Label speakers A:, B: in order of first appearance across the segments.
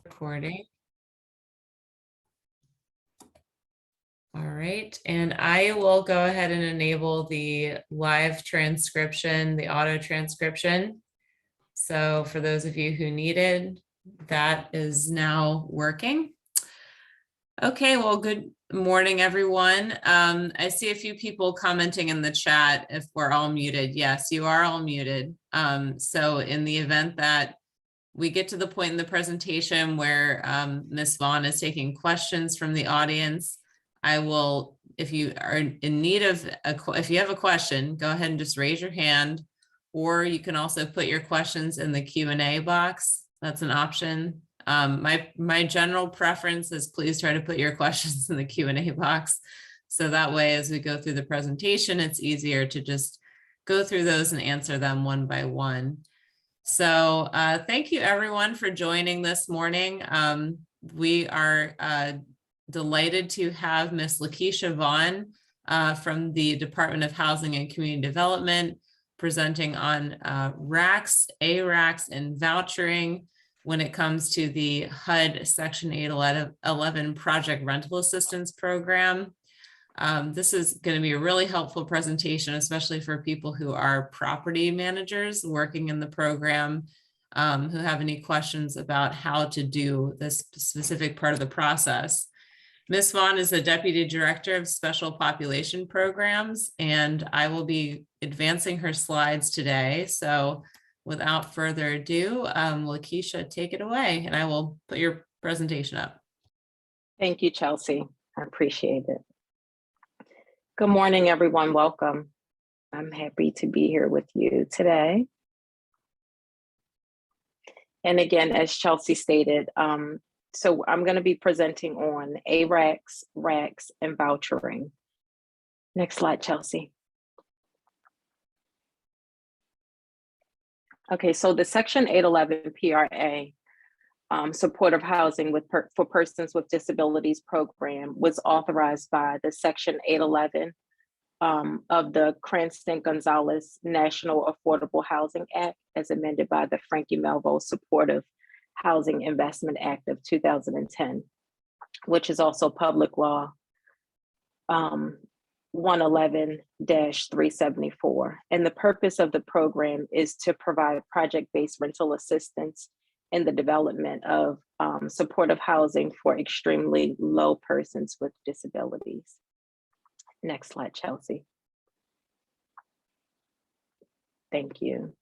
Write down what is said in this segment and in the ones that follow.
A: Recording. All right, and I will go ahead and enable the live transcription, the auto transcription. So for those of you who needed, that is now working. Okay, well, good morning, everyone. I see a few people commenting in the chat if we're all muted. Yes, you are all muted. So in the event that we get to the point in the presentation where Ms. Vaughn is taking questions from the audience, I will, if you are in need of, if you have a question, go ahead and just raise your hand, or you can also put your questions in the Q&A box. That's an option. My general preference is please try to put your questions in the Q&A box. So that way, as we go through the presentation, it's easier to just go through those and answer them one by one. So thank you everyone for joining this morning. We are delighted to have Ms. Lakeisha Vaughn from the Department of Housing and Community Development presenting on RACs, ARACs, and vouchering when it comes to the HUD Section 811 Project Rental Assistance Program. This is going to be a really helpful presentation, especially for people who are property managers working in the program, who have any questions about how to do this specific part of the process. Ms. Vaughn is the Deputy Director of Special Population Programs, and I will be advancing her slides today. So without further ado, Lakeisha, take it away, and I will put your presentation up.
B: Thank you, Chelsea. I appreciate it. Good morning, everyone. Welcome. I'm happy to be here with you today. And again, as Chelsea stated, so I'm going to be presenting on ARACs, RACs, and vouchering. Next slide, Chelsea. Okay, so the Section 811 PRA supportive housing for persons with disabilities program was authorized by the Section 811 of the Cranston-Gonzalez National Affordable Housing Act, as amended by the Frankie Melville Supportive Housing Investment Act of 2010, which is also Public Law 111-374. And the purpose of the program is to provide project-based rental assistance in the development of supportive housing for extremely low persons with disabilities. Next slide, Chelsea. Thank you.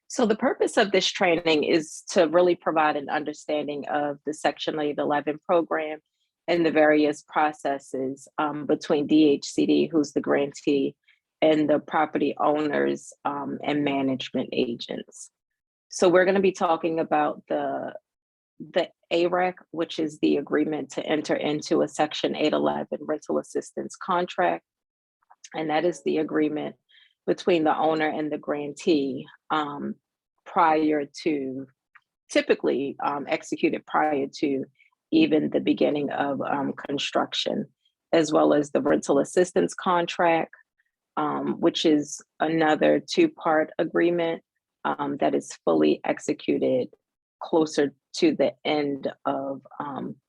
B: So the purpose of this training is to really provide an understanding of the Section 811 program and the various processes between DHCD, who's the grantee, and the property owners and management agents. So we're going to be talking about the ARAC, which is the agreement to enter into a Section 811 rental assistance contract. And that is the agreement between the owner and the grantee prior to, typically executed prior to even the beginning of construction, as well as the rental assistance contract, which is another two-part agreement that is fully executed closer to the end of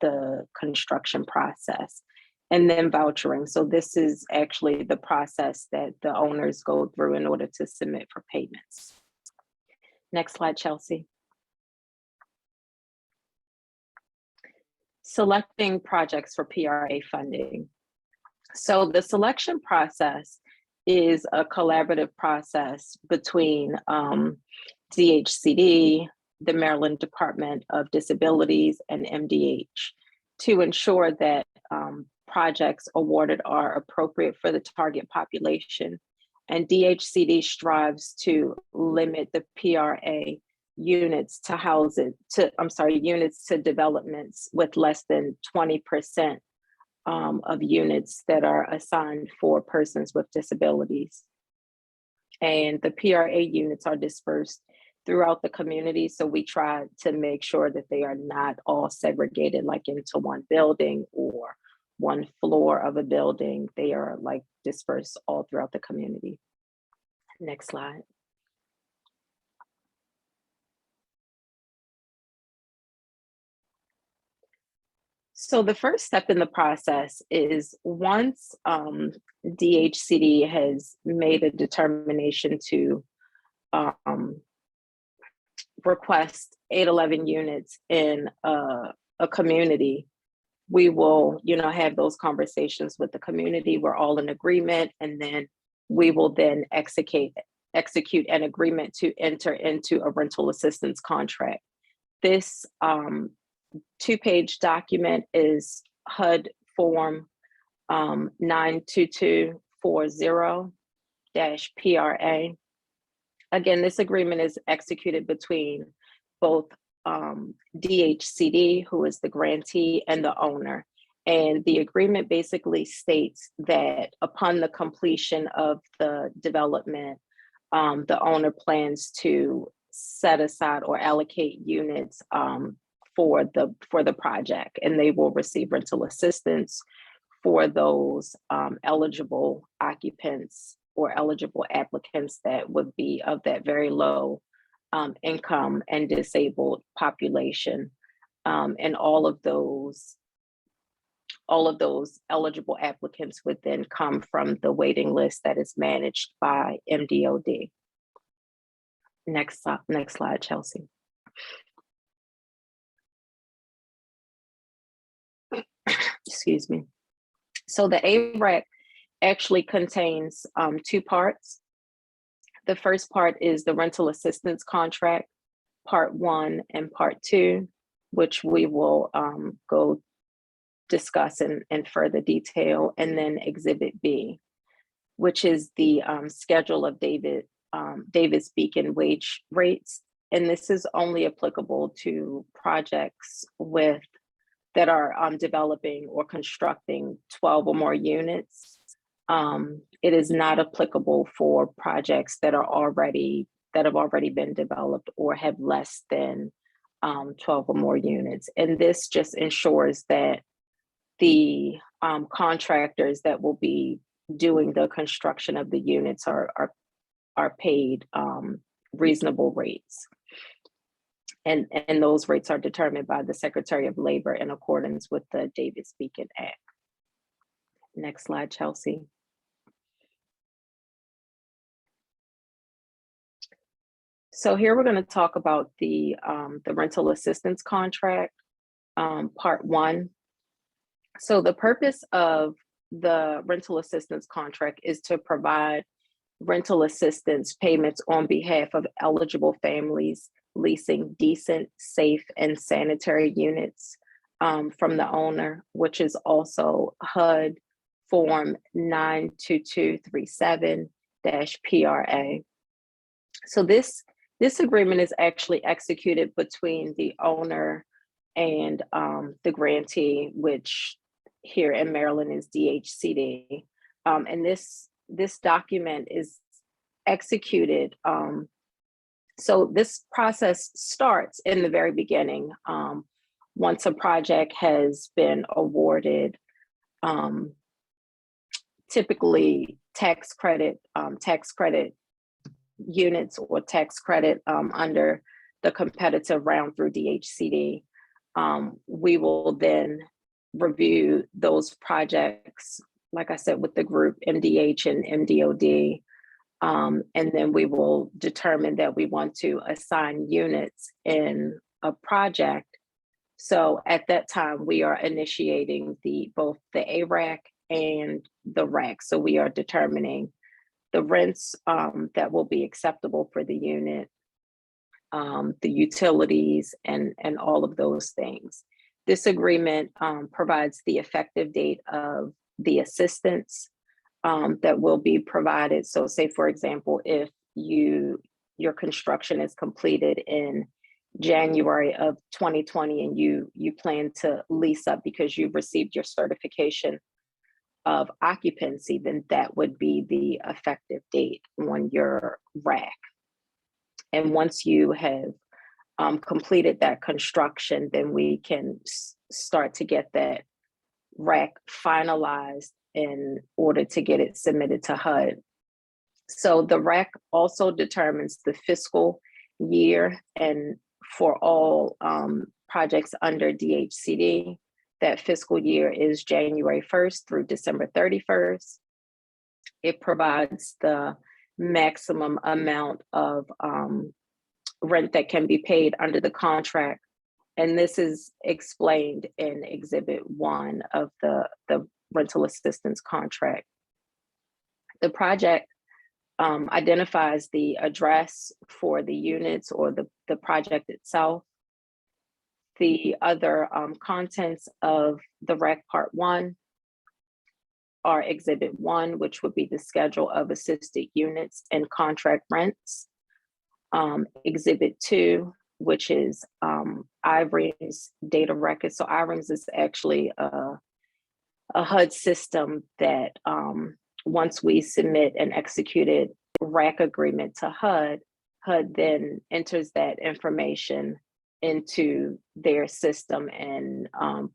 B: the construction process. And then vouchering. So this is actually the process that the owners go through in order to submit for payments. Next slide, Chelsea. Selecting projects for PRA funding. So the selection process is a collaborative process between DHCD, the Maryland Department of Disabilities, and MDH to ensure that projects awarded are appropriate for the target population. And DHCD strives to limit the PRA units to units to developments with less than 20% of units that are assigned for persons with disabilities. And the PRA units are dispersed throughout the community. So we try to make sure that they are not all segregated like into one building or one floor of a building. They are like dispersed all throughout the community. Next slide. So the first step in the process is once DHCD has made a determination to request 811 units in a community, we will, have those conversations with the community. We're all in agreement, and then we will then execute an agreement to enter into a rental assistance contract. This 2-page document is HUD Form 92240-PRA. Again, this agreement is executed between both DHCD, who is the grantee, and the owner. And the agreement basically states that upon the completion of the development, the owner plans to set aside or allocate units for the project, and they will receive rental assistance for those eligible occupants or eligible applicants that would be of that very low income and disabled population. And all of those eligible applicants would then come from the waiting list that is managed by MDOD. Next slide, Chelsea. Excuse me. So the ARAC actually contains 2 parts. The first part is the rental assistance contract, part 1 and part 2, which we will go discuss in further detail, and then Exhibit B, which is the schedule of Davis Beacon wage rates. And this is only applicable to projects that are developing or constructing 12 or more units. It is not applicable for projects that have already been developed or have less than 12 or more units. And this just ensures that the contractors that will be doing the construction of the units are paid reasonable rates. And those rates are determined by the Secretary of Labor in accordance with the Davis Beacon Act. Next slide, Chelsea. So here we're going to talk about the rental assistance contract, part 1. So the purpose of the rental assistance contract is to provide rental assistance payments on behalf of eligible families leasing decent, safe, and sanitary units from the owner, which is also HUD Form 92237-PRA. So this agreement is actually executed between the owner and the grantee, which here in Maryland is DHCD. And this document is executed. So this process starts in the very beginning. Once a project has been awarded, typically tax credit units or tax credit under the competitive round through DHCD, we will then review those projects, like I said, with the group MDH and MDOD. And then we will determine that we want to assign units in a project. So at that time, we are initiating both the ARAC and the RAC. So we are determining the rents that will be acceptable for the unit, the utilities, and all of those things. This agreement provides the effective date of the assistance that will be provided. So say, for example, if your construction is completed in January of 2020 and you plan to lease up because you've received your certification of occupancy, then that would be the effective date on your RAC. And once you have completed that construction, then we can start to get that RAC finalized in order to get it submitted to HUD. So the RAC also determines the fiscal year, and for all projects under DHCD, That fiscal year is January 1st through December 31st. It provides the maximum amount of rent that can be paid under the contract. And this is explained in Exhibit 1 of the rental assistance contract. The project identifies the address for the units or the project itself. The other contents of the REC Part 1 are Exhibit 1, which would be the schedule of assisted units and contract rents. Exhibit 2, which is IREMS data record. So IREMS is actually a HUD system that once we submit an executed RAC agreement to HUD, HUD then enters that information into their system and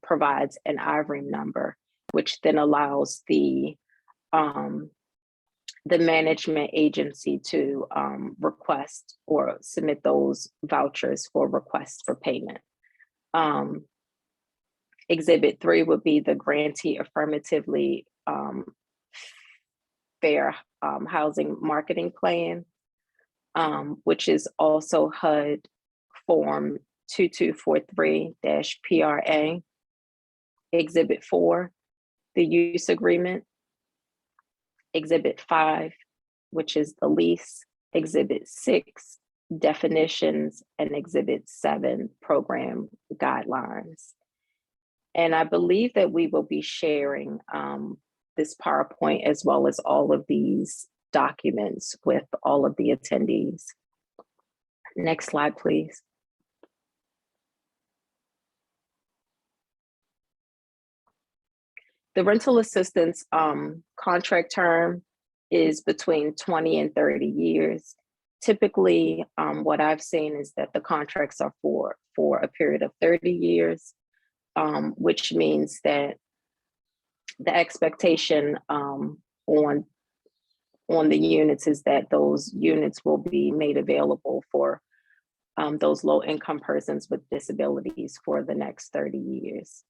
B: provides an IREM number, which then allows the management agency to request or submit those vouchers for requests for payment. Exhibit 3 would be the grantee affirmatively fair housing marketing plan, which is also HUD Form 2243-PRA. Exhibit 4, the use agreement. Exhibit 5, which is the lease. Exhibit 6, definitions, and Exhibit 7, program guidelines. And I believe that we will be sharing this PowerPoint as well as all of these documents with all of the attendees. Next slide, please. The rental assistance contract term is between 20 and 30 years. Typically, what I've seen is that the contracts are for a period of 30 years, which means that the expectation on the units is that those units will be made available for those low-income persons with disabilities for the next 30 years.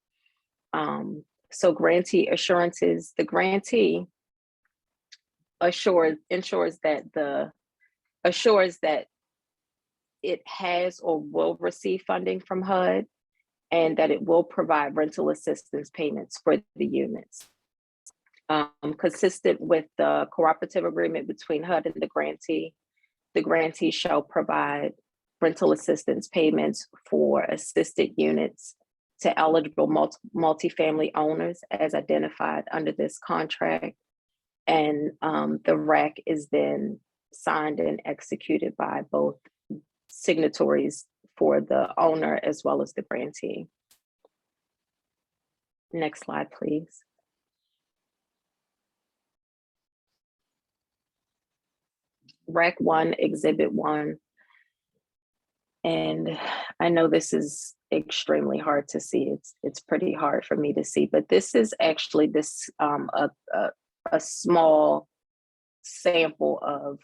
B: So Grantee Assurances, the grantee ensures that it has or will receive funding from HUD, and that it will provide rental assistance payments for the units. Consistent with the cooperative agreement between HUD and the grantee shall provide rental assistance payments for assisted units to eligible multifamily owners as identified under this contract. And the RAC is then signed and executed by both signatories for the owner as well as the grantee. Next slide, please. RAC 1, Exhibit 1. And I know this is extremely hard to see. It's pretty hard for me to see, but this is actually a small sample of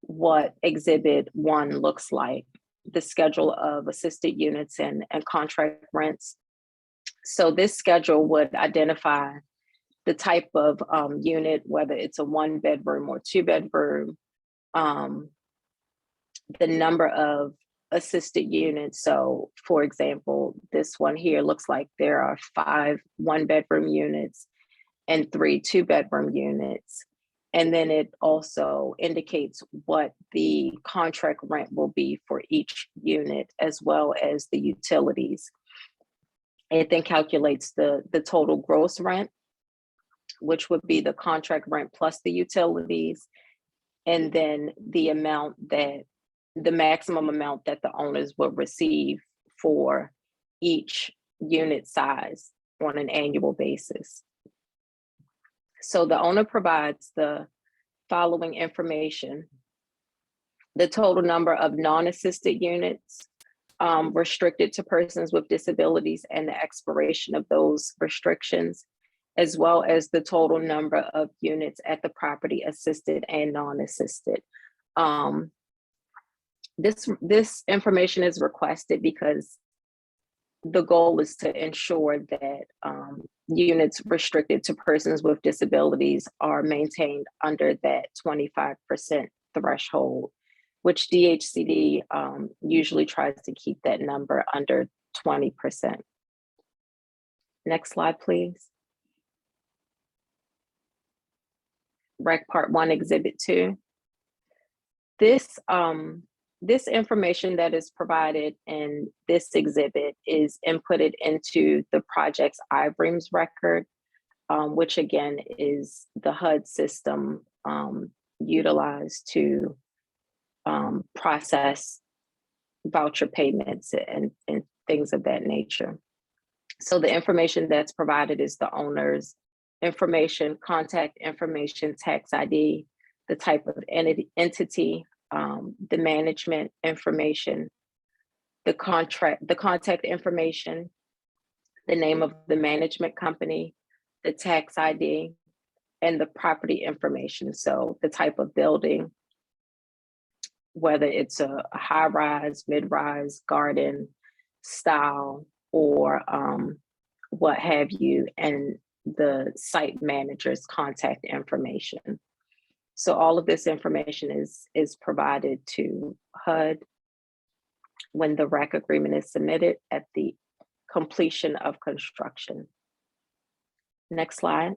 B: what Exhibit 1 looks like, the schedule of assisted units and contract rents. So this schedule would identify the type of unit, whether it's a 1-bedroom or 2-bedroom, the number of assisted units. So for example, this one here looks like there are 5 1-bedroom units and 3 2-bedroom units. And then it also indicates what the contract rent will be for each unit, as well as the utilities. It then calculates the total gross rent, which would be the contract rent plus the utilities, and then the maximum amount that the owners will receive for each unit size on an annual basis. So the owner provides the following information: the total number of non-assisted units restricted to persons with disabilities and the expiration of those restrictions, as well as the total number of units at the property assisted and non-assisted. This information is requested because the goal is to ensure that units restricted to persons with disabilities are maintained under that 25% threshold, which DHCD usually tries to keep that number under 20%. Next slide, please. Rec Part 1, Exhibit 2. This information that is provided in this exhibit is inputted into the project's IBREAMS record, which again is the HUD system utilized to process voucher payments and things of that nature. So the information that's provided is the owner's information, contact information, tax ID, the type of entity, the management information, the contact information, the name of the management company, the tax ID, and the property information. So the type of building, whether it's a high-rise, mid-rise, garden style, or what have you, and the site manager's contact information. So all of this information is provided to HUD when the RAC agreement is submitted at the completion of construction. Next slide.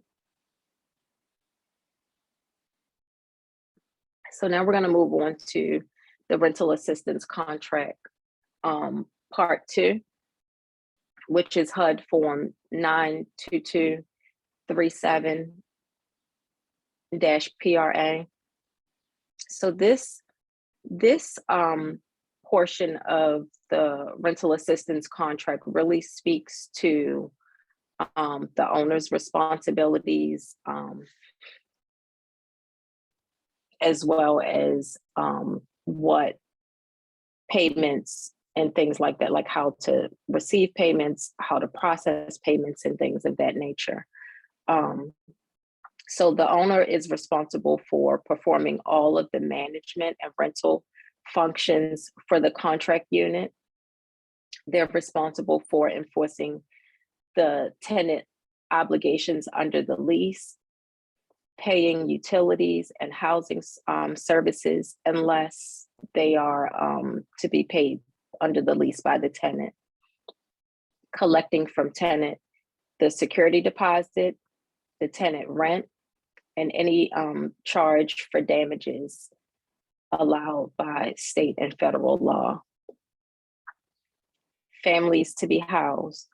B: So now we're going to move on to the rental assistance contract part 2, which is HUD form 92237-PRA. So this portion of the rental assistance contract really speaks to the owner's responsibilities, as well as what payments and things like that, like how to receive payments, how to process payments, and things of that nature. So the owner is responsible for performing all of the management and rental functions for the contract unit. They're responsible for enforcing the tenant obligations under the lease, paying utilities and housing services unless they are to be paid under the lease by the tenant, collecting from tenant the security deposit, the tenant rent, and any charge for damages allowed by state and federal law. Families to be housed.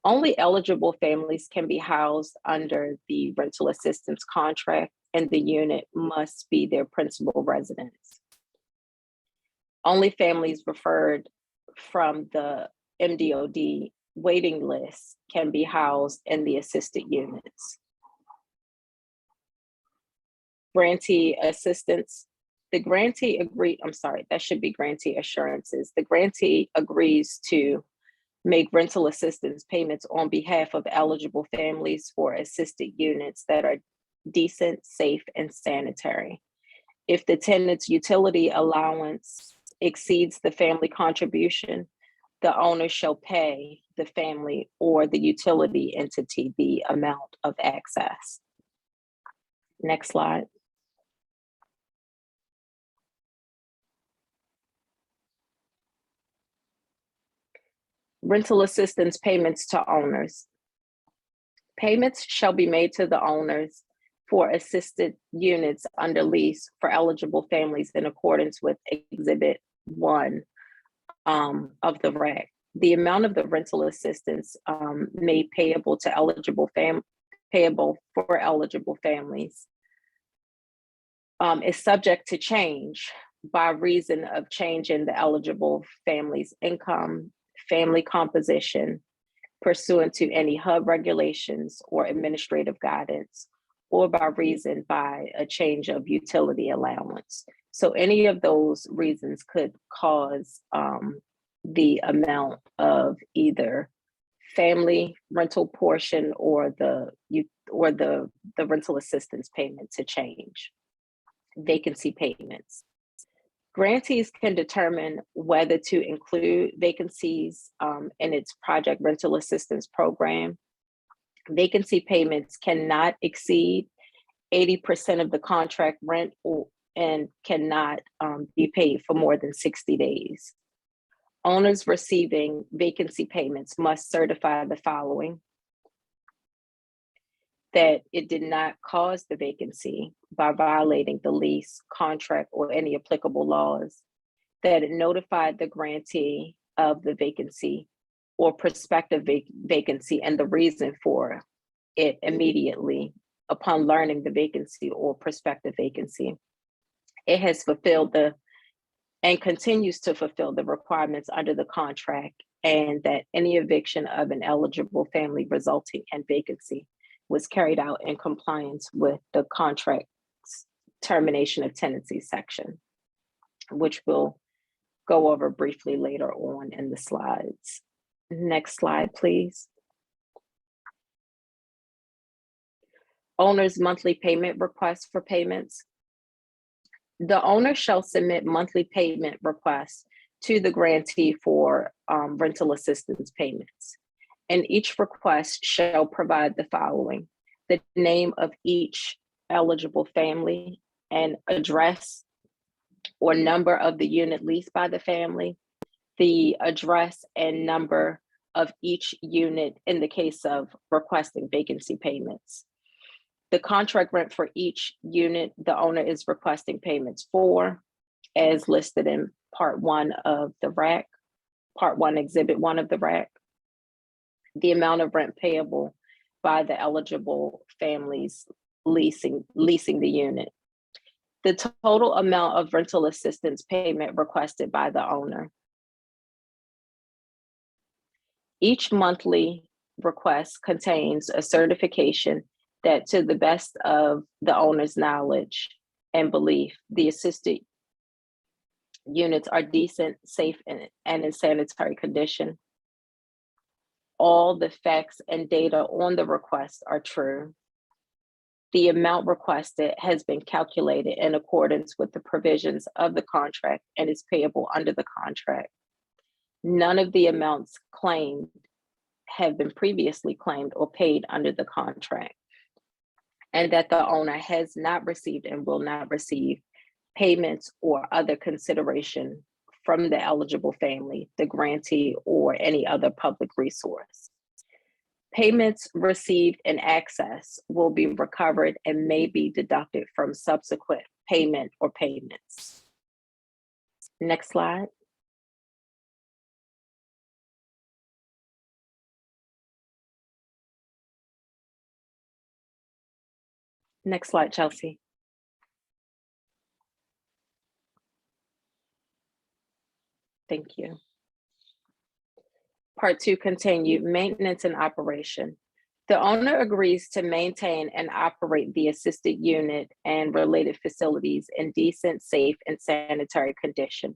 B: Only eligible families can be housed under the rental assistance contract, and the unit must be their principal residence. Only families referred from the MDOD waiting list can be housed in the assisted units. Grantee Assistance. The grantee that should be Grantee Assurances. The grantee agrees to make rental assistance payments on behalf of eligible families for assisted units that are decent, safe, and sanitary. If the tenant's utility allowance exceeds the family contribution, the owner shall pay the family or the utility entity the amount of access. Next slide. Rental assistance payments to owners. Payments shall be made to the owners for assisted units under lease for eligible families in accordance with Exhibit 1 of the RAC. The amount of the rental assistance made payable for eligible families is subject to change by reason of change in the eligible family's income, family composition, pursuant to any HUD regulations or administrative guidance, or by a change of utility allowance. So any of those reasons could cause the amount of either family rental portion or the rental assistance payment to change. Vacancy payments. Grantees can determine whether to include vacancies in its project rental assistance program. Vacancy payments cannot exceed 80% of the contract rent and cannot be paid for more than 60 days. Owners receiving vacancy payments must certify the following: that it did not cause the vacancy by violating the lease, contract, or any applicable laws, that it notified the grantee of the vacancy or prospective vacancy and the reason for it immediately upon learning the vacancy or prospective vacancy. It has fulfilled and continues to fulfill the requirements under the contract, and that any eviction of an eligible family resulting in vacancy was carried out in compliance with the contract's termination of tenancy section, which we'll go over briefly later on in the slides. Next slide, please. Owner's monthly payment requests for payments. The owner shall submit monthly payment requests to the grantee for rental assistance payments. And each request shall provide the following: the name of each eligible family and address or number of the unit leased by the family, the address and number of each unit in the case of requesting vacancy payments, the contract rent for each unit the owner is requesting payments for, as listed in Part 1 of the RAC, Part 1, Exhibit 1 of the RAC, the amount of rent payable by the eligible families leasing the unit, the total amount of rental assistance payment requested by the owner. Each monthly request contains a certification that, to the best of the owner's knowledge and belief, the assisted units are decent, safe, and in sanitary condition. All the facts and data on the request are true. The amount requested has been calculated in accordance with the provisions of the contract and is payable under the contract. None of the amounts claimed have been previously claimed or paid under the contract, and that the owner has not received and will not receive payments or other consideration from the eligible family, the grantee, or any other public resource. Payments received in excess will be recovered and may be deducted from subsequent payment or payments. Next slide. Next slide, Chelsea. Thank you. Part 2, continue, maintenance and operation. The owner agrees to maintain and operate the assisted unit and related facilities in decent, safe, and sanitary condition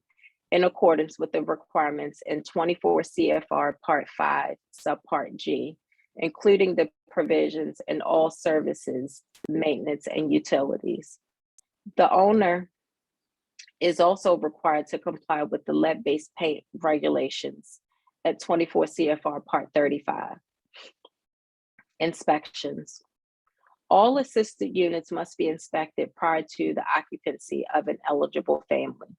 B: in accordance with the requirements in 24 CFR Part 5, Subpart G, including the provisions in all services, maintenance, and utilities. The owner is also required to comply with the lead-based paint regulations at 24 CFR Part 35. Inspections. All assisted units must be inspected prior to the occupancy of an eligible family.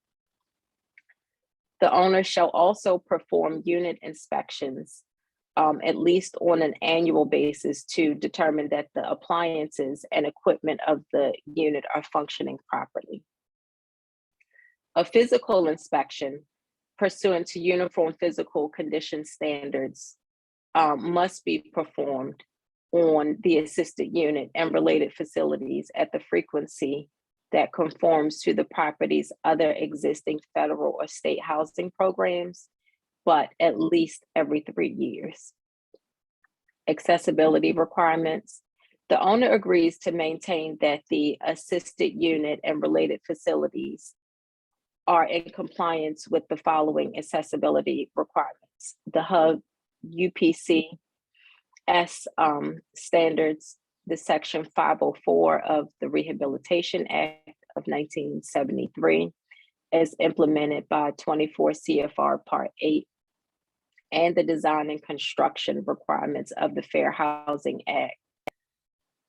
B: The owner shall also perform unit inspections at least on an annual basis to determine that the appliances and equipment of the unit are functioning properly. A physical inspection pursuant to uniform physical condition standards must be performed on the assisted unit and related facilities at the frequency that conforms to the property's other existing federal or state housing programs, but at least every 3 years. Accessibility requirements. The owner agrees to maintain that the assisted unit and related facilities are in compliance with the following accessibility requirements: the Hud UPC standards, the Section 504 of the Rehabilitation Act of 1973, as implemented by 24 CFR Part 8 and the design and construction requirements of the Fair Housing Act,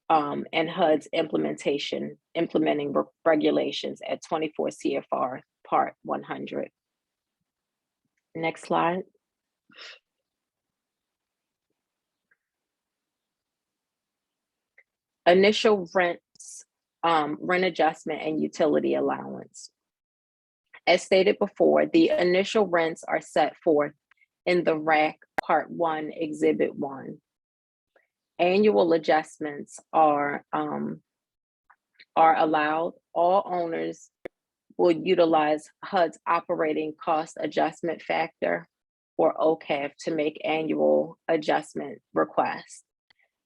B: and HUD's implementing regulations at 24 CFR Part 100. Next slide. Initial rents, rent adjustment and utility allowance. As stated before, the initial rents are set forth in the RAC Part 1, Exhibit 1. Annual adjustments are allowed. All owners will utilize HUD's operating cost adjustment factor, or OCAF, to make annual adjustment requests.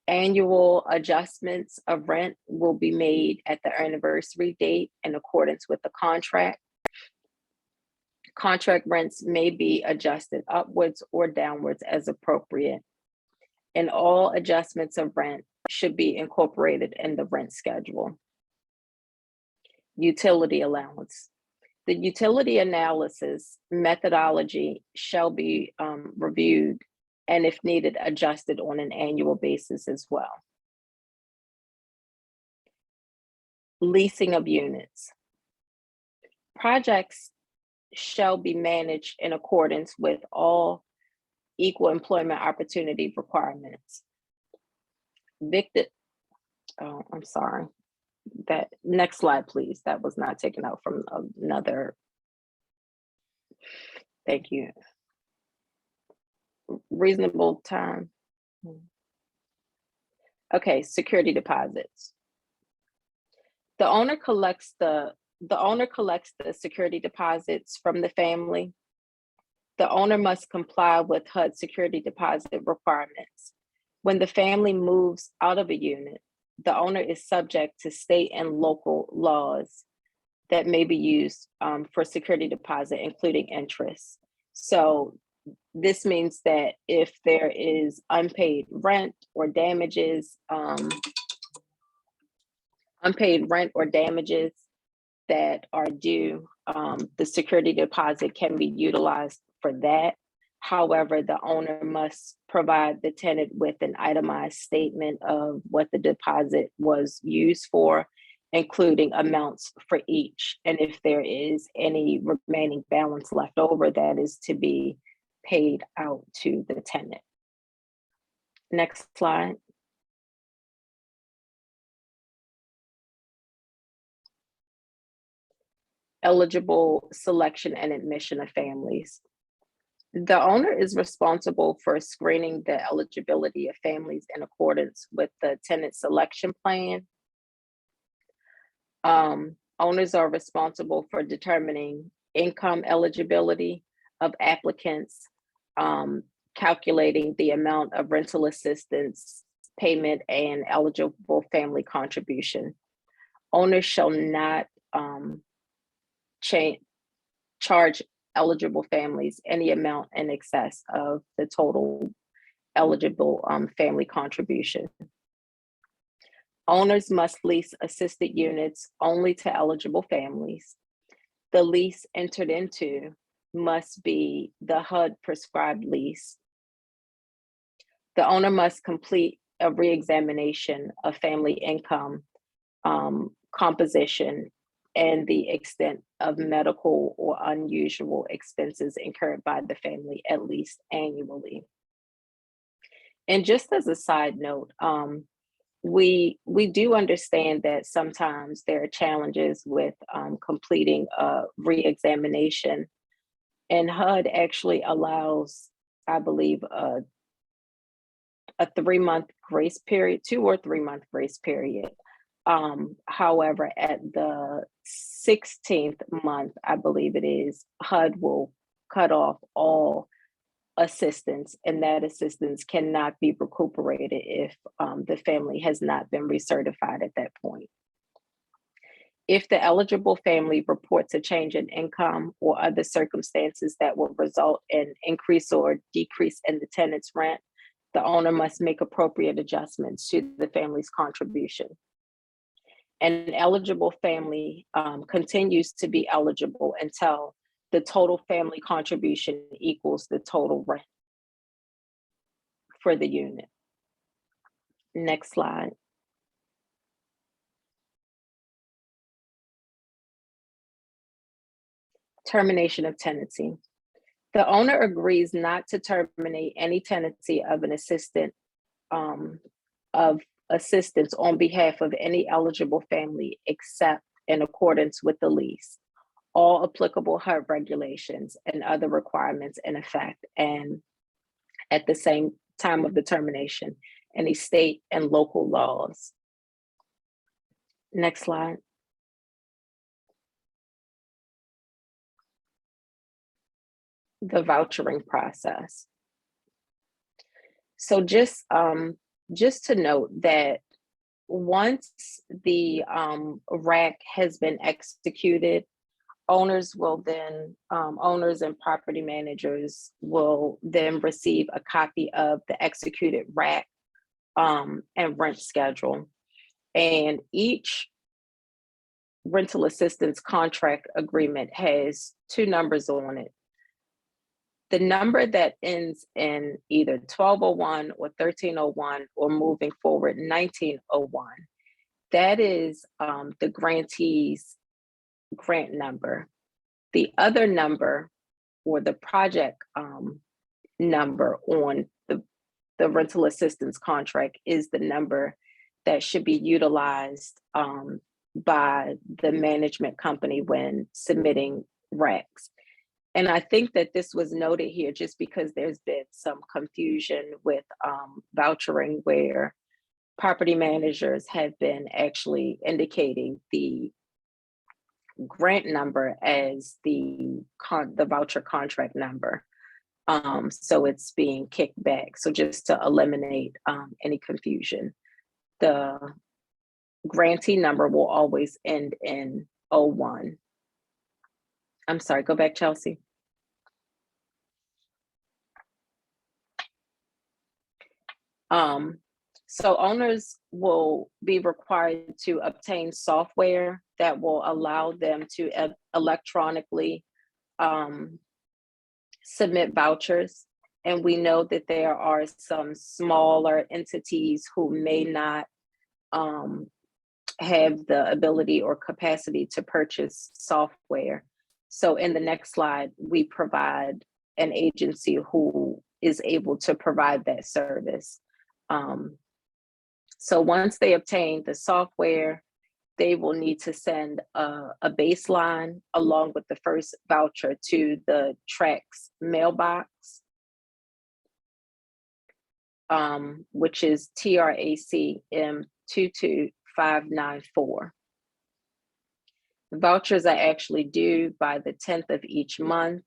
B: Annual adjustments of rent will be made at the anniversary date in accordance with the contract. Contract rents may be adjusted upwards or downwards as appropriate, and all adjustments of rent should be incorporated in the rent schedule. Utility allowance. The utility analysis methodology shall be reviewed, and if needed, adjusted on an annual basis as well. Leasing of units. Projects shall be managed in accordance with all equal employment opportunity requirements. I'm sorry. That next slide, please. That was not taken out from another. Thank you. Reasonable time. Okay, security deposits. The owner collects the security deposits from the family. The owner must comply with HUD security deposit requirements. When the family moves out of a unit, the owner is subject to state and local laws that may be used for security deposit, including interest. So this means that if there is unpaid rent or damages, that are due, the security deposit can be utilized for that. However, the owner must provide the tenant with an itemized statement of what the deposit was used for, including amounts for each. And if there is any remaining balance left over, that is to be paid out to the tenant. Next slide. Eligible selection and admission of families. The owner is responsible for screening the eligibility of families in accordance with the tenant selection plan. Owners are responsible for determining income eligibility of applicants, calculating the amount of rental assistance payment and eligible family contribution. Owners shall not charge eligible families any amount in excess of the total eligible family contribution. Owners must lease assisted units only to eligible families. The lease entered into must be the HUD prescribed lease. The owner must complete a reexamination of family income composition and the extent of medical or unusual expenses incurred by the family at least annually. And just as a side note, we do understand that sometimes there are challenges with completing a reexamination, and HUD actually allows, I believe, a 3-month grace period, 2 or 3 month grace period. However, at the 16th month, I believe it is, HUD will cut off all assistance, and that assistance cannot be recuperated if the family has not been recertified at that point. If the eligible family reports a change in income or other circumstances that will result in increase or decrease in the tenant's rent, the owner must make appropriate adjustments to the family's contribution. An eligible family continues to be eligible until the total family contribution equals the total rent for the unit. Next slide. Termination of tenancy. The owner agrees not to terminate any tenancy of an assistant of assistance on behalf of any eligible family except in accordance with the lease, all applicable HUD regulations and other requirements in effect, and at the same time of the termination, any state and local laws. Next slide. The vouchering process. So just to note that once the RAC has been executed, owners and property managers will then receive a copy of the executed RAC and rent schedule. And each rental assistance contract agreement has two numbers on it. The number that ends in either 1201 or 1301 or moving forward 1901, that is the grantee's grant number. The other number, or the project number on the rental assistance contract, is the number that should be utilized by the management company when submitting RACs. And I think that this was noted here just because there's been some confusion with vouchering, where property managers have been actually indicating the grant number as the voucher contract number. So it's being kicked back. So just to eliminate any confusion, the grantee number will always end in 01. I'm sorry, go back, Chelsea. So owners will be required to obtain software that will allow them to electronically submit vouchers. And we know that there are some smaller entities who may not have the ability or capacity to purchase software. So in the next slide, we provide an agency who is able to provide that service. So once they obtain the software, they will need to send a baseline along with the first voucher to the TRAC's mailbox, which is TRACM 22594. The vouchers are actually due by the 10th of each month,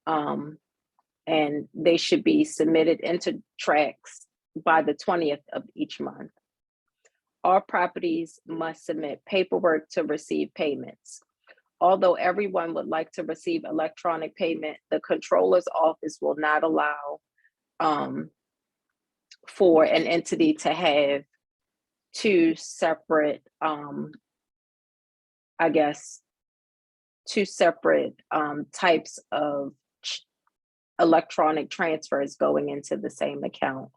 B: and they should be submitted into TRACs by the 20th of each month. All properties must submit paperwork to receive payments. Although everyone would like to receive electronic payment, the controller's office will not allow for an entity to have two separate, types of electronic transfers going into the same account.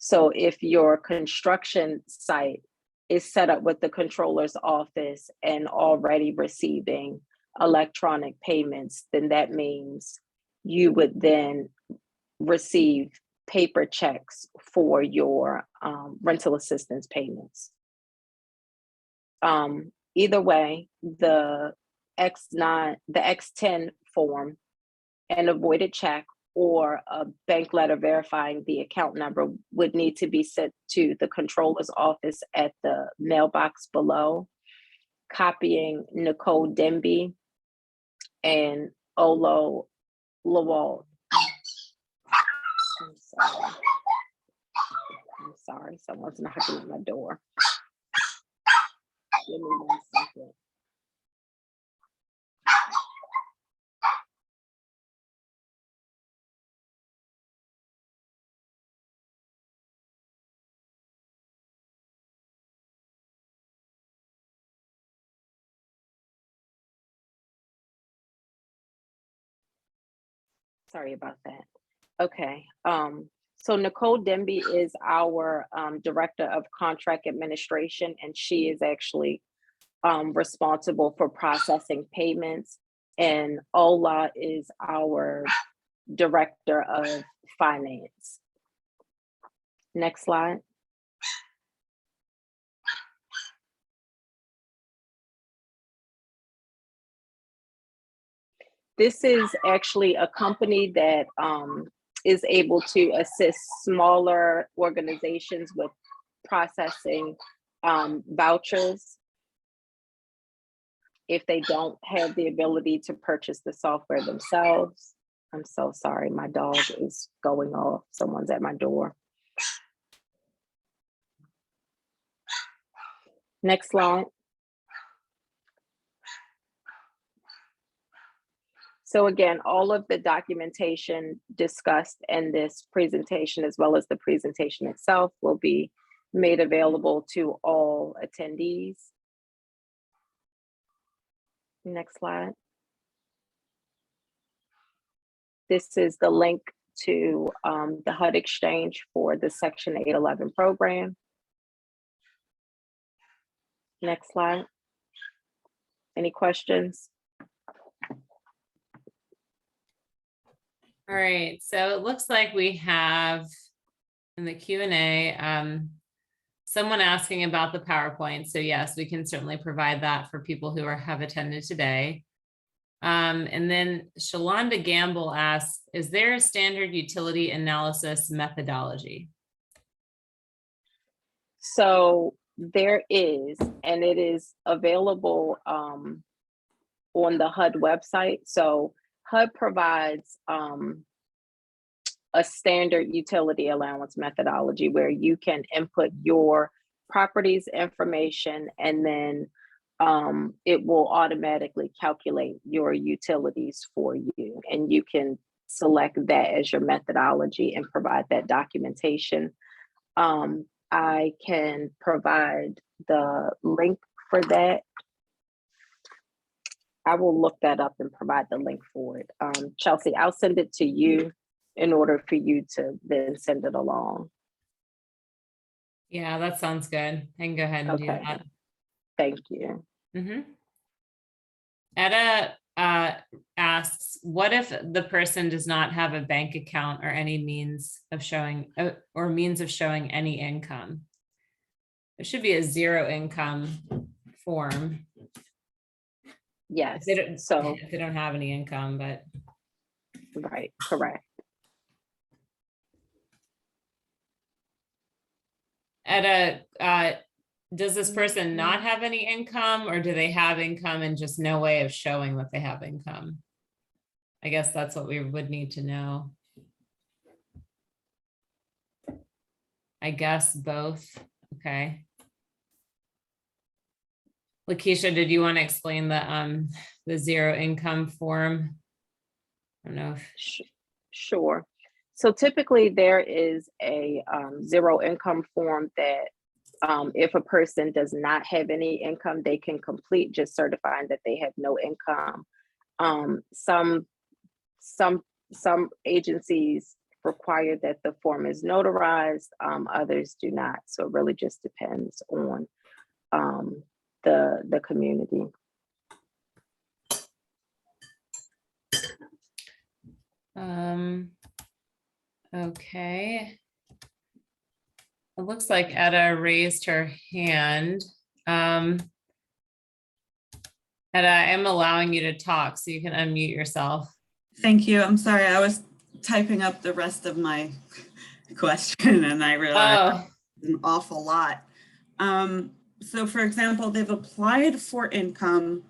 B: So if your construction site is set up with the controller's office and already receiving electronic payments, then that means you would then receive paper checks for your rental assistance payments. Either way, the X10 form, an avoided check, or a bank letter verifying the account number would need to be sent to the controller's office at the mailbox below, copying Nicole Denby and Olo Lawal. I'm sorry, someone's knocking at my door. Give me 1 second. Sorry about that. Okay. So Nicole Denby is our Director of Contract Administration, and she is actually responsible for processing payments. And Ola is our Director of Finance. Next slide. This is actually a company that is able to assist smaller organizations with processing vouchers if they don't have the ability to purchase the software themselves. I'm so sorry, my dog is going off. Someone's at my door. Next slide. So again, all of the documentation discussed in this presentation, as well as the presentation itself, will be made available to all attendees. Next slide. This is the link to the HUD exchange for the Section 811 program. Next slide. Any questions?
A: All right, so it looks like we have in the Q&A, someone asking about the PowerPoint. So yes, we can certainly provide that for people who have attended today. And then Shalonda Gamble asks, is there a standard utility analysis methodology?
B: So there is, and it is available on the HUD website. So HUD provides a standard utility allowance methodology where you can input your property's information, and then it will automatically calculate your utilities for you. And you can select that as your methodology and provide that documentation. I can provide the link for that. I will look that up and provide the link for it. Chelsea, I'll send it to you in order for you to then send it along.
A: Yeah, that sounds good. I can go ahead and do that.
B: Thank you.
A: Etta asks, what if the person does not have a bank account or any means of showing any income? There should be a zero income form.
B: Yes.
A: If they don't have any income, but.
B: Right, correct.
A: Etta, does this person not have any income, or do they have income and just no way of showing that they have income? I guess that's what we would need to know. I guess both. Okay. Lakeisha, did you want to explain the zero income form? I don't know if...
B: Sure. So typically there is a zero income form that if a person does not have any income, they can complete, just certifying that they have no income. Some agencies require that the form is notarized, others do not. So it really just depends on the community.
A: Okay. It looks like Etta raised her hand. Etta, I am allowing you to talk, so you can unmute yourself.
C: Thank you. I'm sorry. I was typing up the rest of my question and I realized an awful lot. So for example, they've applied for income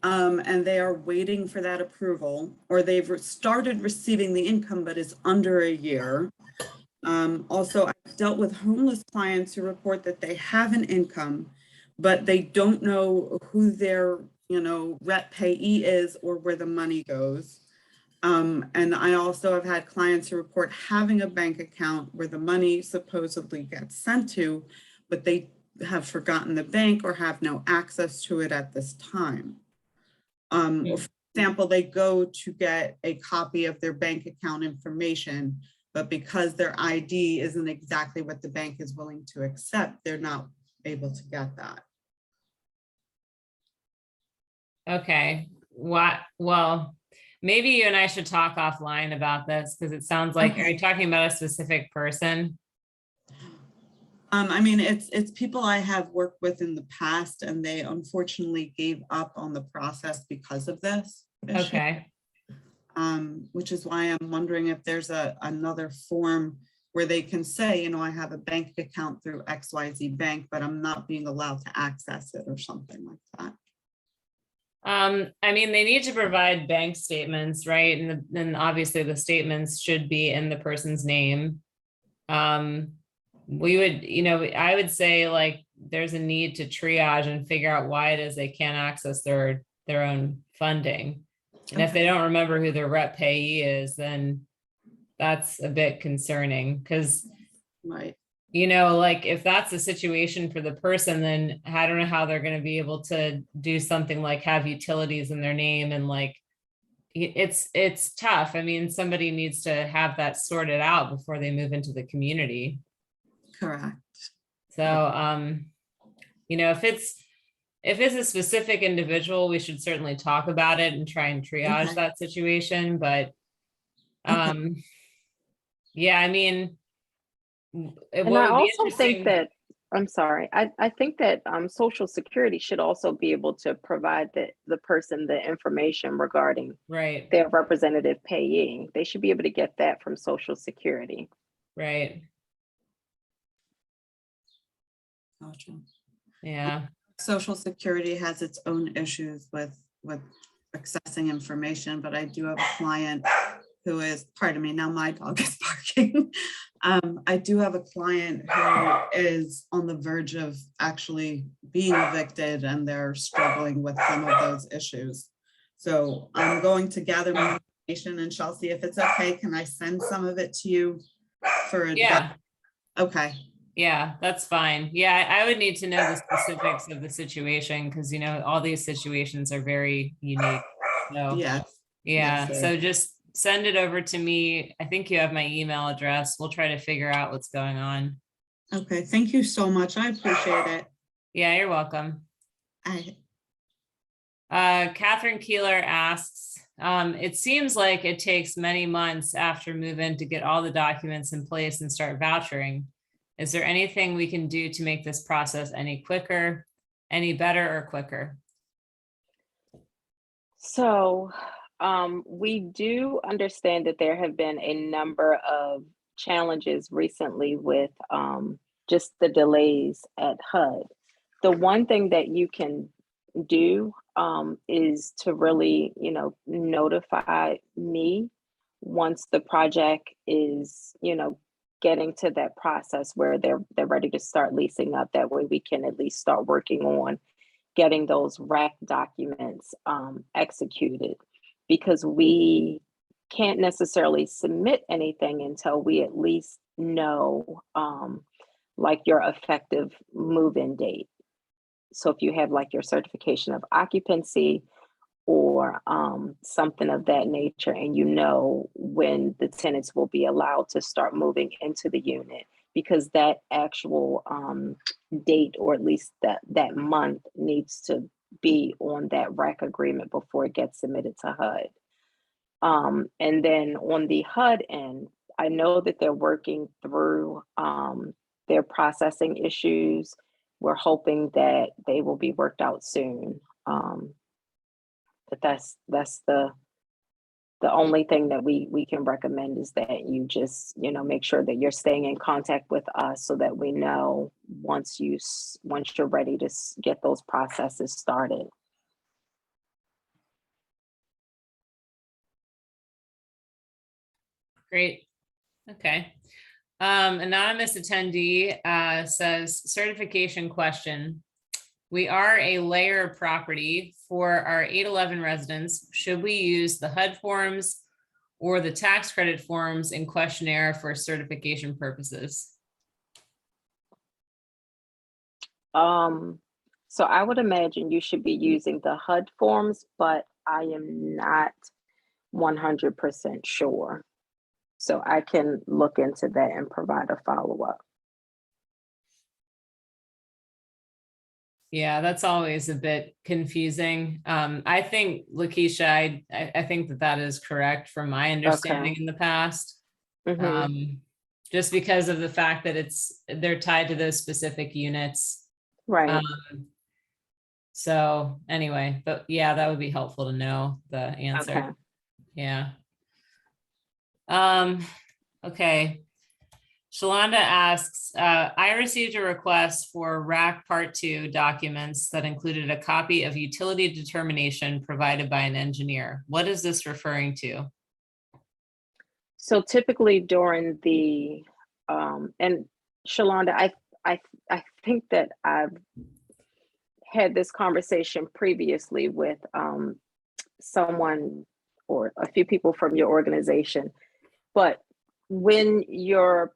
C: and they are waiting for that approval, or they've started receiving the income, but it's under a year. Also, I've dealt with homeless clients who report that they have an income, but they don't know who their, rep payee is or where the money goes. And I also have had clients who report having a bank account where the money supposedly gets sent to, but they have forgotten the bank or have no access to it at this time. example, they go to get a copy of their bank account information, but because their ID isn't exactly what the bank is willing to accept, they're not able to get that.
A: Okay, well, maybe you and I should talk offline about this, because it sounds like, are you talking about a specific person?
C: I mean, it's people I have worked with in the past, and they unfortunately gave up on the process because of this issue.
A: Okay,
C: Which is why I'm wondering if there's another form where they can say, you know, I have a bank account through XYZ Bank, but I'm not being allowed to access it or something like that.
A: I mean, they need to provide bank statements, right? And then obviously the statements should be in the person's name. We would, you know, I would say like there's a need to triage and figure out why it is they can't access their own funding. And if they don't remember who their rep payee is, then that's a bit concerning, because,
C: Right.
A: you know, like if that's the situation for the person, then I don't know how they're going to be able to do something like have utilities in their name, and like it's tough. I mean, somebody needs to have that sorted out before they move into the community.
C: Correct.
A: So, you know, if it's a specific individual, we should certainly talk about it and try and triage that situation. But, yeah, I mean,
B: and I also think that, I'm sorry, I think that Social Security should also be able to provide the person the information regarding their representative payee. They should be able to get that from Social Security.
A: Right.
C: Gotcha.
A: Yeah.
C: Social Security has its own issues with accessing information, but I do have a client who is, pardon me, now my dog is barking. I do have a client who is on the verge of actually being evicted, and they're struggling with some of those issues. So I'm going to gather more information, and Chelsea, if it's okay, can I send some of it to you for a Okay.
A: Yeah, that's fine. Yeah, I would need to know the specifics of the situation, because, you know, all these situations are very unique. So, yeah, so just send it over to me. I think you have my email address. We'll try to figure out what's going on.
C: Okay, thank you so much. I appreciate it.
A: Yeah, you're welcome. Catherine Keeler asks, it seems like it takes many months after move-in to get all the documents in place and start vouchering. Is there anything we can do to make this process any quicker, any better, or quicker?
B: So we do understand that there have been a number of challenges recently with just the delays at HUD. The one thing that you can do is to really, you know, notify me once the project is, you know, getting to that process where they're ready to start leasing up. That way we can at least start working on getting those RAC documents executed, because we can't necessarily submit anything until we at least know like your effective move-in date. So if you have like your certification of occupancy or something of that nature, and you know when the tenants will be allowed to start moving into the unit, because that actual date, or at least that month, needs to be on that RAC agreement before it gets submitted to HUD. And then on the HUD end, I know that they're working through their processing issues. We're hoping that they will be worked out soon. But that's the only thing that we can recommend, is that you just, you know, make sure that you're staying in contact with us so that we know once you're ready to get those processes started.
A: Great. Okay. Anonymous attendee says, certification question. We are a layer property for our 811 residents. Should we use the HUD forms or the tax credit forms in questionnaire for certification purposes?
B: So I would imagine you should be using the HUD forms, but I am not 100% sure. So I can look into that and provide a follow-up.
A: Yeah, that's always a bit confusing. I think, Lakeisha, I think that is correct from my understanding in the past. Just because of the fact that they're tied to those specific units.
B: Right.
A: So anyway, but yeah, that would be helpful to know the answer.
B: Okay.
A: Yeah. Okay. Shalonda asks, I received a request for RAC Part 2 documents that included a copy of utility determination provided by an engineer. What is this referring to?
B: So typically during the, and Shalonda, I think that I've had this conversation previously with someone or a few people from your organization, but when your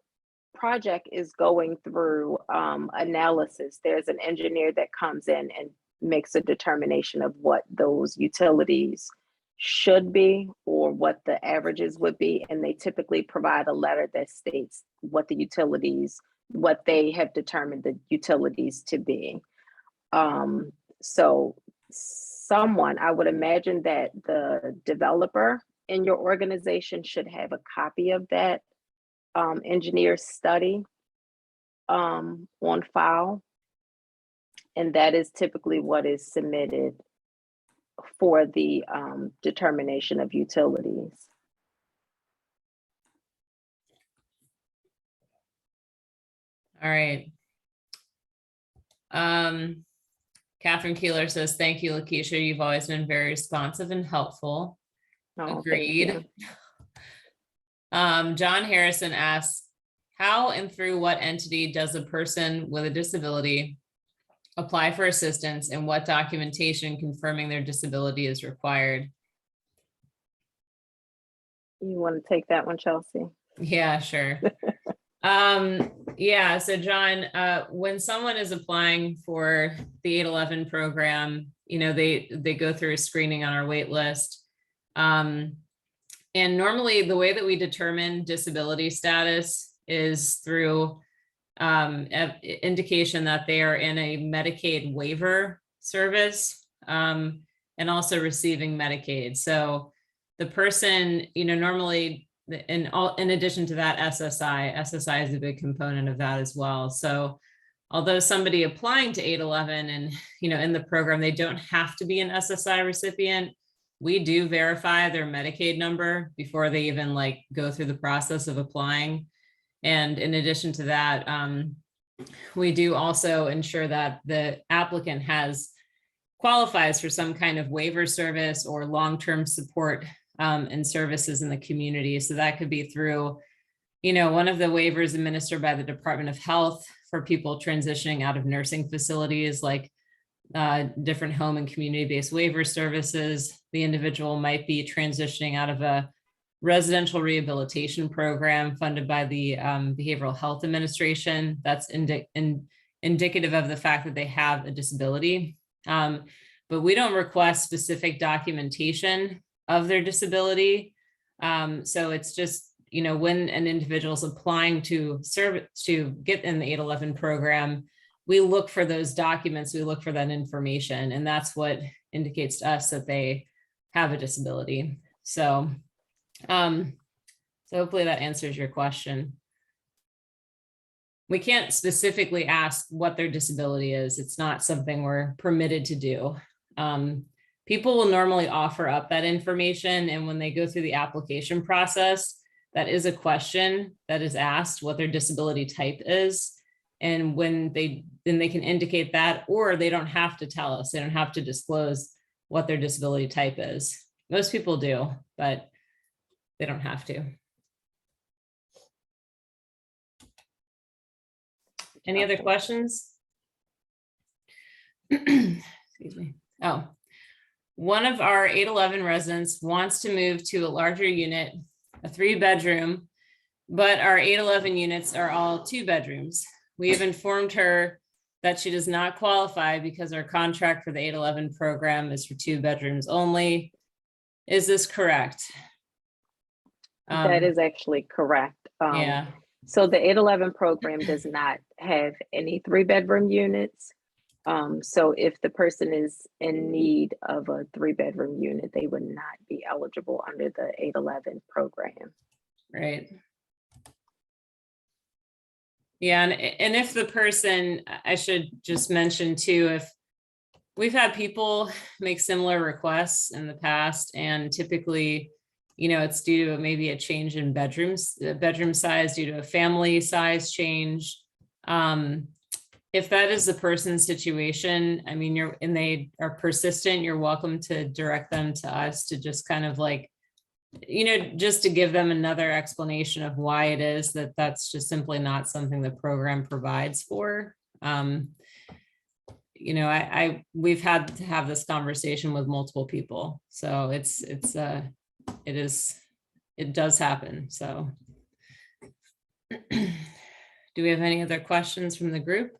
B: project is going through analysis, there's an engineer that comes in and makes a determination of what those utilities should be or what the averages would be. And they typically provide a letter that states what the utilities, what they have determined the utilities to be. So someone, I would imagine that the developer in your organization should have a copy of that engineer study on file. And that is typically what is submitted for the determination of utilities.
A: All right. Catherine Keeler says, thank you, Lakeisha. You've always been very responsive and helpful.
B: Oh,
A: agreed. John Harrison asks, how and through what entity does a person with a disability apply for assistance, and what documentation confirming their disability is required?
B: You want to take that one, Chelsea?
A: Yeah, sure. Yeah, so John, when someone is applying for the 811 program, you know, they go through a screening on our wait list. And normally the way that we determine disability status is through indication that they are in a Medicaid waiver service, and also receiving Medicaid. So the person, you know, normally in addition to that, SSI is a big component of that as well. So although somebody applying to 811 and, you know, in the program, they don't have to be an SSI recipient, we do verify their Medicaid number before they even like go through the process of applying. And in addition to that, we do also ensure that the applicant qualifies for some kind of waiver service or long-term support and services in the community. So that could be through, you know, one of the waivers administered by the Department of Health for people transitioning out of nursing facilities, like different home and community-based waiver services. The individual might be transitioning out of a residential rehabilitation program funded by the Behavioral Health Administration. That's indicative of the fact that they have a disability. But we don't request specific documentation of their disability. So it's just, you know, when an individual is applying to get in the 811 program, we look for those documents, we look for that information, and that's what indicates to us that they have a disability. So, so hopefully that answers your question. We can't specifically ask what their disability is. It's not something we're permitted to do. People will normally offer up that information, and when they go through the application process, that is a question that is asked, what their disability type is. And when then they can indicate that, or they don't have to tell us, they don't have to disclose what their disability type is. Most people do, but they don't have to. Any other questions? Excuse me. Oh, one of our 811 residents wants to move to a larger unit, a 3-bedroom, but our 811 units are all 2 bedrooms. We have informed her that she does not qualify because our contract for the 811 program is for 2 bedrooms only. Is this correct?
B: That is actually correct.
A: Yeah.
B: So the 811 program does not have any 3-bedroom units. So if the person is in need of a 3-bedroom unit, they would not be eligible under the 811 program.
A: Right. Yeah, and if the person, I should just mention too, if we've had people make similar requests in the past, and typically, you know, it's due to maybe a change in bedroom size due to a family size change. If that is the person's situation, I mean, and they are persistent, you're welcome to direct them to us to just kind of like, you know, just to give them another explanation of why it is that that's just simply not something the program provides for. You know, we've had to have this conversation with multiple people, so it does happen. So do we have any other questions from the group?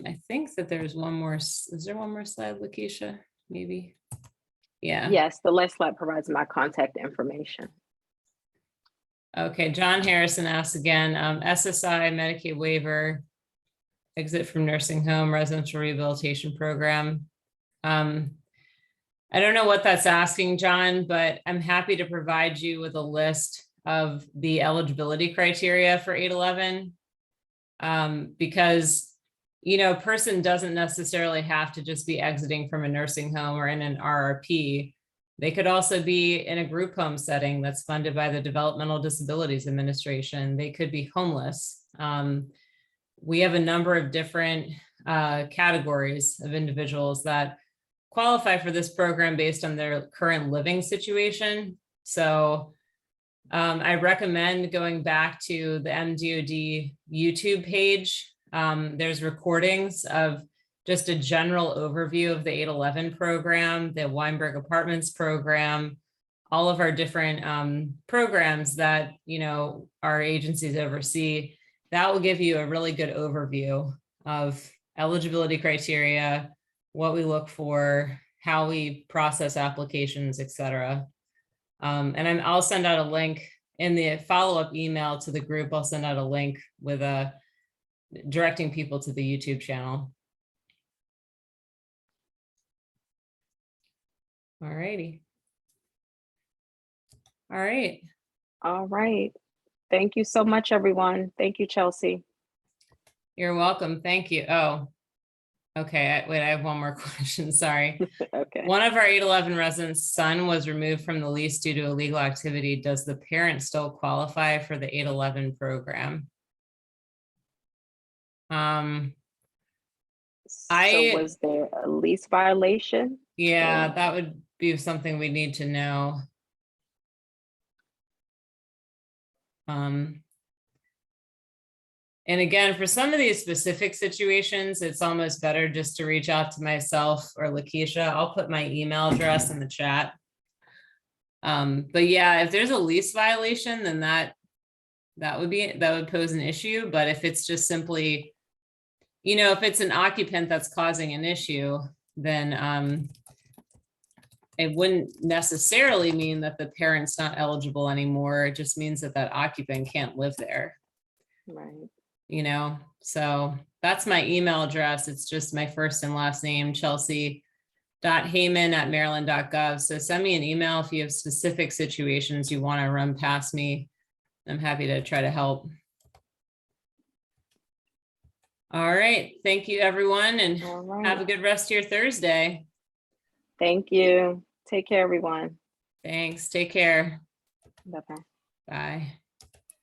A: I think that there's one more. Is there one more slide, Lakeisha? Maybe. Yeah.
B: Yes, the last slide provides my contact information.
A: Okay, John Harrison asks again, SSI, Medicaid waiver, exit from nursing home, residential rehabilitation program. I don't know what that's asking, John, but I'm happy to provide you with a list of the eligibility criteria for 811. Because, you know, a person doesn't necessarily have to just be exiting from a nursing home or in an RRP. They could also be in a group home setting that's funded by the Developmental Disabilities Administration. They could be homeless. We have a number of different categories of individuals that qualify for this program based on their current living situation. So I recommend going back to the MDOD YouTube page. There's recordings of just a general overview of the 811 program, the Weinberg Apartments program, all of our different programs that, you know, our agencies oversee. That will give you a really good overview of eligibility criteria, what we look for, how we process applications, et cetera. And I'll send out a link in the follow-up email to the group. I'll send out a link with directing people to the YouTube channel. All righty. All right.
B: All right. Thank you so much, everyone. Thank you, Chelsea.
A: You're welcome. Thank you. Oh, okay. Wait, I have one more question. Sorry.
B: Okay.
A: One of our 811 residents' son was removed from the lease due to illegal activity. Does the parent still qualify for the 811 program?
B: So was there a lease violation?
A: Yeah, that would be something we need to know. And again, for some of these specific situations, it's almost better just to reach out to myself or Lakeisha. I'll put my email address in the chat. But yeah, if there's a lease violation, then that would pose an issue. But if it's just simply, you know, if it's an occupant that's causing an issue, then it wouldn't necessarily mean that the parent's not eligible anymore. It just means that that occupant can't live there.
B: Right.
A: You know, so that's my email address. It's just my first and last name, chelsea.heyman@maryland.gov. So send me an email if you have specific situations you want to run past me. I'm happy to try to help. All right. Thank you, everyone, and have a good rest of your Thursday.
B: Thank you. Take care, everyone.
A: Thanks. Take care.
B: Bye-bye.
A: Bye.